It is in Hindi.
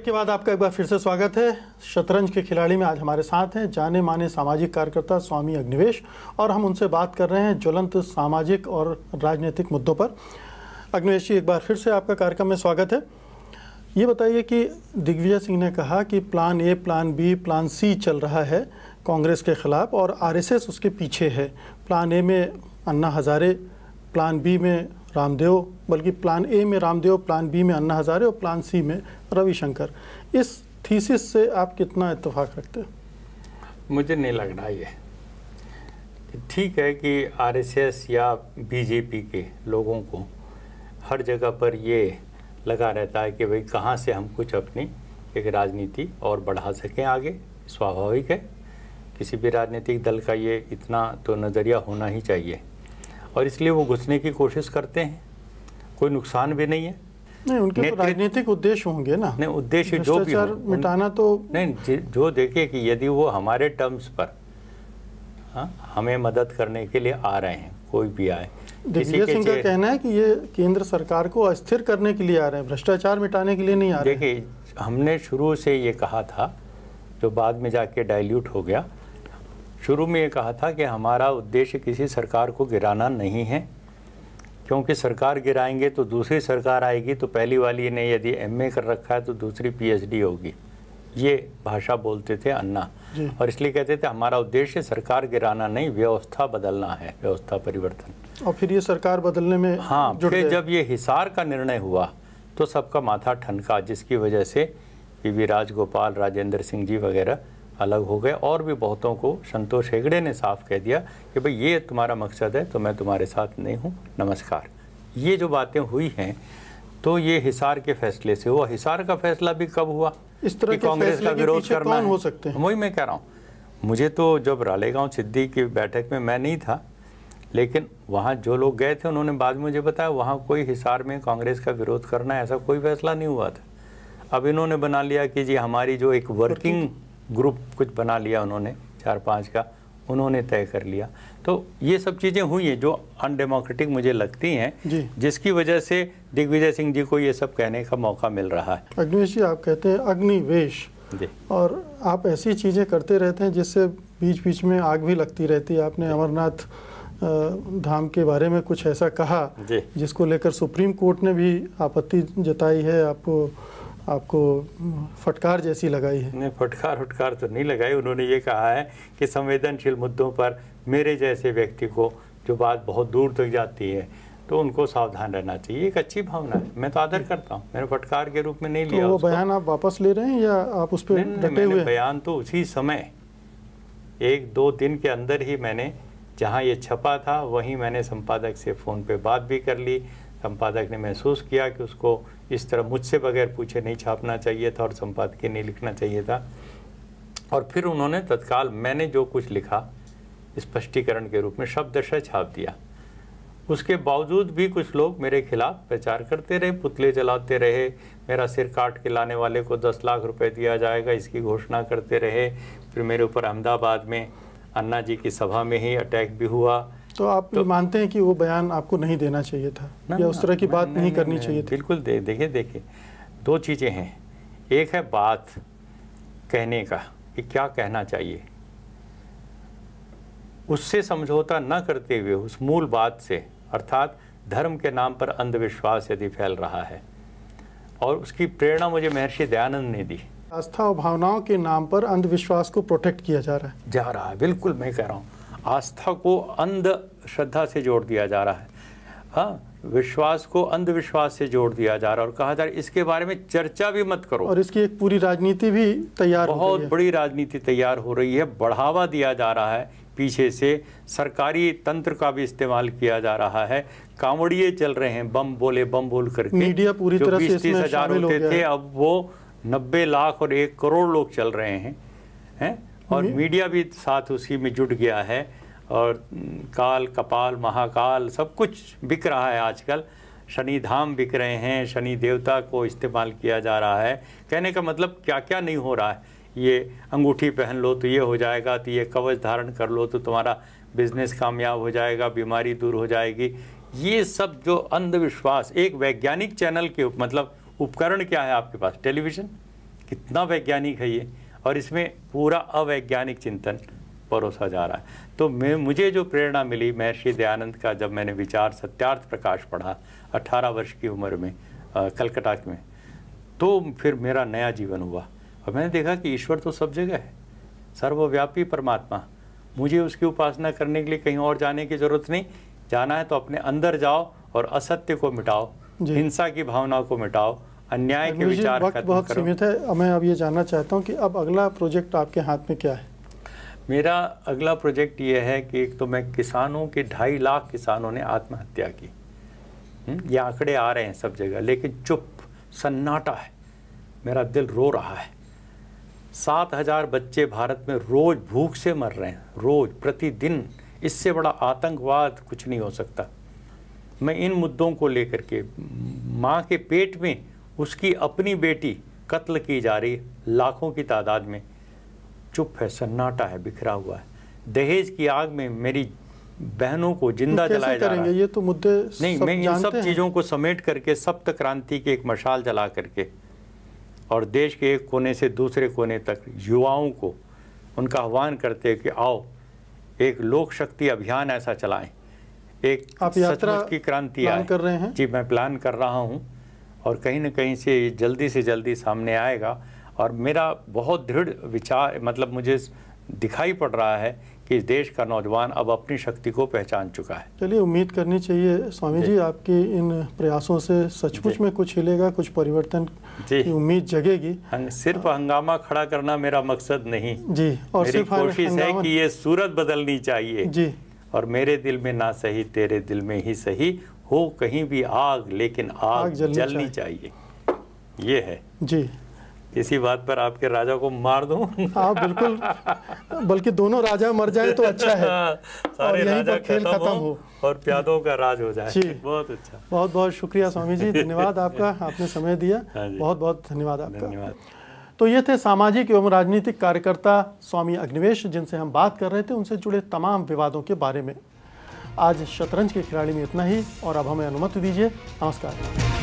ब्रेक के बाद आपका एक बार फिर से स्वागत है। शतरंज के खिलाड़ी में आज हमारे साथ हैं जाने माने सामाजिक कार्यकर्ता स्वामी अग्निवेश, और हम उनसे बात कर रहे हैं ज्वलंत सामाजिक और राजनीतिक मुद्दों पर। अग्निवेश जी, एक बार फिर से आपका कार्यक्रम में स्वागत है। ये बताइए कि दिग्विजय सिंह ने कहा कि plan A, plan B, plan C चल रहा है कांग्रेस के खिलाफ और आरएसएस उसके पीछे है। प्लान ए में अन्ना हजारे, प्लान बी में रामदेव, बल्कि प्लान ए में रामदेव, प्लान बी में अन्ना हजारे और प्लान सी में रविशंकर। इस थीसिस से आप कितना इत्तेफाक रखते हैं? मुझे नहीं लग रहा ये ठीक है कि आरएसएस या बीजेपी के लोगों को हर जगह पर ये लगा रहता है कि भाई कहाँ से हम कुछ अपनी एक राजनीति और बढ़ा सकें आगे। स्वाभाविक है, किसी भी राजनीतिक दल का ये इतना तो नज़रिया होना ही चाहिए और इसलिए वो घुसने की कोशिश करते हैं। कोई नुकसान भी नहीं है। नहीं, उनके तो राजनीतिक उद्देश्य होंगे ना। नहीं, उद्देश्य जो भी हो मिटाना तो नहीं, जो देखिए कि यदि वो हमारे टर्म्स पर हमें मदद करने के लिए आ रहे हैं, कोई भी आए। दिग्विजय सिंह का कहना है कि ये केंद्र सरकार को अस्थिर करने के लिए आ रहे हैं, भ्रष्टाचार मिटाने के लिए नहीं आ रहे। देखिए, हमने शुरू से ये कहा था, जो बाद में जाके डाइल्यूट हो गया। शुरू में ये कहा था कि हमारा उद्देश्य किसी सरकार को गिराना नहीं है, क्योंकि सरकार गिराएंगे तो दूसरी सरकार आएगी, तो पहली वाली ने यदि एमए कर रखा है तो दूसरी पीएचडी होगी। ये भाषा बोलते थे अन्ना, और इसलिए कहते थे हमारा उद्देश्य सरकार गिराना नहीं, व्यवस्था बदलना है, व्यवस्था परिवर्तन। और फिर ये सरकार बदलने में फिर जब ये हिसार का निर्णय हुआ तो सबका माथा ठनका, जिसकी वजह से पीवी राजगोपाल, राजेंद्र सिंह जी वगैरह अलग हो गए, और भी बहुतों को संतोष हेगड़े ने साफ कह दिया कि भाई ये तुम्हारा मकसद है तो मैं तुम्हारे साथ नहीं हूँ, नमस्कार। ये जो बातें हुई हैं तो ये हिसार के फैसले से हुआ। हिसार का फैसला भी कब हुआ? इस तरह के कांग्रेस का विरोध करना हो सकते हैं। वही मैं कह रहा हूँ। मुझे तो जब रालेगांव सिद्दी की बैठक में मैं नहीं था, लेकिन वहाँ जो लोग गए थे उन्होंने बाद में मुझे बताया वहाँ कोई हिसार में कांग्रेस का विरोध करना ऐसा कोई फैसला नहीं हुआ था। अब इन्होंने बना लिया कि जी हमारी जो एक वर्किंग ग्रुप कुछ बना लिया उन्होंने 4-5 का, उन्होंने तय कर लिया। तो ये सब चीज़ें हुई हैं जो अनडेमोक्रेटिक मुझे लगती हैं, जिसकी वजह से दिग्विजय सिंह जी को ये सब कहने का मौका मिल रहा है। अग्निवेश जी, आप कहते हैं अग्निवेश, और आप ऐसी चीज़ें करते रहते हैं जिससे बीच बीच में आग भी लगती रहती है। आपने अमरनाथ धाम के बारे में कुछ ऐसा कहा जिसको लेकर सुप्रीम कोर्ट ने भी आपत्ति जताई है, आपको फटकार जैसी लगाई है। नहीं, फटकार तो नहीं लगाई। उन्होंने ये कहा है कि संवेदनशील मुद्दों पर मेरे जैसे व्यक्ति को जो बात बहुत दूर तक जाती है तो उनको सावधान रहना चाहिए। एक अच्छी भावना है, मैं तो आदर करता हूँ। मैंने फटकार के रूप में नहीं लिया। वो बयान आप वापस ले रहे हैं या आप उस पर डटे हुए हैं? बयान तो उसी समय 1-2 दिन के अंदर ही मैंने, जहाँ ये छपा था वहीं मैंने संपादक से फ़ोन पे बात भी कर ली। संपादक ने महसूस किया कि उसको इस तरह मुझसे बगैर पूछे नहीं छापना चाहिए था और संपादकीय नहीं लिखना चाहिए था, और फिर उन्होंने तत्काल मैंने जो कुछ लिखा स्पष्टीकरण के रूप में शब्दशः छाप दिया। उसके बावजूद भी कुछ लोग मेरे खिलाफ प्रचार करते रहे, पुतले जलाते रहे, मेरा सिर काट के लाने वाले को 10 लाख रुपए दिया जाएगा इसकी घोषणा करते रहे। फिर मेरे ऊपर अहमदाबाद में अन्ना जी की सभा में ही अटैक भी हुआ। तो आप मानते हैं कि वो बयान आपको नहीं देना चाहिए था या उस तरह की बात नहीं करनी चाहिए थी? बिल्कुल। देखिए 2 चीज़ें हैं। एक है बात कहने का कि क्या कहना चाहिए, उससे समझौता न करते हुए उस मूल बात से, अर्थात धर्म के नाम पर अंधविश्वास यदि फैल रहा है, और उसकी प्रेरणा मुझे महर्षि दयानंद ने दी। आस्था और भावनाओं के नाम पर अंधविश्वास को प्रोटेक्ट किया जा रहा है। बिल्कुल मैं कह रहा हूँ, आस्था को अंधश्रद्धा से जोड़ दिया जा रहा है, हाँ, विश्वास को अंधविश्वास से जोड़ दिया जा रहा है, और कहा जा रहा है इसके बारे में चर्चा भी मत करो। और इसकी एक पूरी राजनीति भी तैयार हो रही है, बहुत बड़ी राजनीति तैयार हो रही है, बढ़ावा दिया जा रहा है। पीछे से सरकारी तंत्र का भी इस्तेमाल किया जा रहा है। कांवड़िए चल रहे हैं बम बोल करके। मीडिया पूरी तरह से 20-30 हज़ार होते थे, अब वो 90 लाख और 1 करोड़ लोग चल रहे हैं, और मीडिया भी साथ उसी में जुट गया है, और काल, कपाल, महाकाल सब कुछ बिक रहा है आजकल। शनि धाम बिक रहे हैं, शनि देवता को इस्तेमाल किया जा रहा है। कहने का मतलब क्या क्या नहीं हो रहा है। ये अंगूठी पहन लो तो ये हो जाएगा, तो ये कवच धारण कर लो तो तुम्हारा बिजनेस कामयाब हो जाएगा, बीमारी दूर हो जाएगी। ये सब जो अंधविश्वास, एक वैज्ञानिक चैनल के मतलब उपकरण क्या है आपके पास? टेलीविज़न। कितना वैज्ञानिक है ये, और इसमें पूरा अवैज्ञानिक चिंतन परोसा जा रहा है। तो मुझे जो प्रेरणा मिली महर्षि दयानंद का, जब मैंने विचार सत्यार्थ प्रकाश पढ़ा 18 वर्ष की उम्र में कलकत्ता में, तो फिर मेरा नया जीवन हुआ और मैंने देखा कि ईश्वर तो सब जगह है, सर्वव्यापी परमात्मा। मुझे उसकी उपासना करने के लिए कहीं और जाने की ज़रूरत नहीं, जाना है तो अपने अंदर जाओ और असत्य को मिटाओ, हिंसा की भावना को मिटाओ, अन्याय के विचार खत्म करो। बहुत सीमित है, मैं अब ये जानना चाहता हूँ कि अब अगला प्रोजेक्ट आपके हाथ में क्या है? मेरा अगला प्रोजेक्ट ये है कि एक तो मैं किसानों के 2.5 लाख किसानों ने आत्महत्या की, ये आंकड़े आ रहे हैं सब जगह, लेकिन चुप सन्नाटा है, मेरा दिल रो रहा है। 7,000 बच्चे भारत में रोज भूख से मर रहे हैं, रोज प्रतिदिन। इससे बड़ा आतंकवाद कुछ नहीं हो सकता। मैं इन मुद्दों को लेकर के, माँ के पेट में उसकी अपनी बेटी कत्ल की जा रही लाखों की तादाद में, चुप है, सन्नाटा है, बिखरा हुआ है। दहेज की आग में मेरी बहनों को जिंदा जलाया जा रहा है। ये तो मुद्दे नहीं, मैं इन सब चीज़ों को समेट करके सप्त क्रांति की एक मशाल जला करके और देश के एक कोने से दूसरे कोने तक युवाओं को उनका आह्वान करते कि आओ एक लोक शक्ति अभियान ऐसा चलाएं, एक सचमुच की क्रांति आए। कर रहे हैं? जी, मैं प्लान कर रहा हूँ और कहीं न कहीं से जल्दी सामने आएगा। और मेरा बहुत दृढ़ विचार, मतलब मुझे दिखाई पड़ रहा है कि इस देश का नौजवान अब अपनी शक्ति को पहचान चुका है। चलिए, उम्मीद करनी चाहिए स्वामी जी आपके इन प्रयासों से सचमुच में कुछ हिलेगा, कुछ परिवर्तन की उम्मीद जगेगी। सिर्फ हंगामा खड़ा करना मेरा मकसद नहीं जी, और मेरी कोशिश है कि ये सूरत बदलनी चाहिए जी। और मेरे दिल में ना सही तेरे दिल में ही सही हो कहीं भी आग, लेकिन आग जलनी चाहिए। ये है जी। इसी बात पर आपके राजा को मार दूं? हाँ बिल्कुल, बल्कि दोनों राजा मर जाए तो अच्छा है, सारे राजा खेल खत्म हो और प्यादों का राज हो जाए। जी, बहुत अच्छा, बहुत बहुत शुक्रिया स्वामी जी, धन्यवाद आपका, आपने समय दिया, बहुत बहुत धन्यवाद आपका। धन्यवाद। तो ये थे सामाजिक एवं राजनीतिक कार्यकर्ता स्वामी अग्निवेश, जिनसे हम बात कर रहे थे उनसे जुड़े तमाम विवादों के बारे में। आज शतरंज के खिलाड़ी में इतना ही, और अब हमें अनुमति दीजिए। नमस्कार।